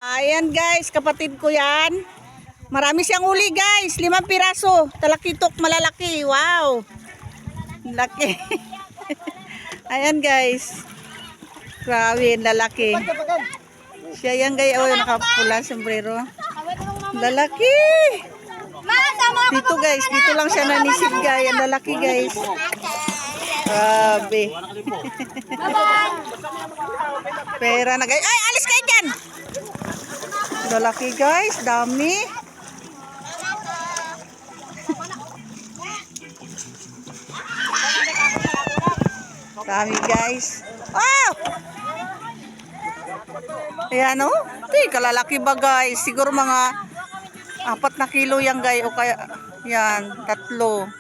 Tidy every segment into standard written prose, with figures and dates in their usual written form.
Ayan guys, kapatid ko yan. Marami siyang uli guys, 5 piraso. Talakitok malalaki, wow. Laki. Ayan guys. Grabe, lalaki. Siya yan guys, oh, nakapula sombrero. Lalaki. Dito guys, dito lang siya nanisid guys. Ang lalaki guys. Grabe. Pera na guys. Ay, alis kayo dyan. Lalaki guys, dami. Dami guys. Oh! Ayan o. Kalalaki ba guys? Siguro mga 4 na kilo yan guys. O kaya, yan, 3.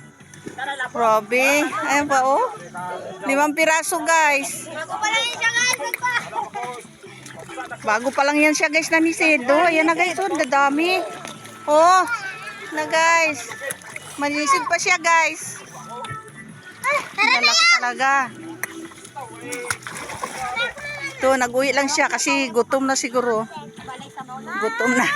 Grabe. Ayan pa oh. 5 piraso guys. Bago pa lang yan siya guys nanisid. Oh, ayan na guys. Oh, dadami. Oh, na guys. Manisid pa siya guys. Malaki talaga. Ito, nag-uwi lang siya kasi gutom na siguro. Gutom na.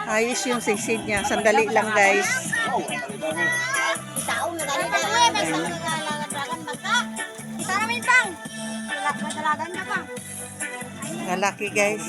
Ayos yung sisid niya. Sandali lang guys. Lalaki guys.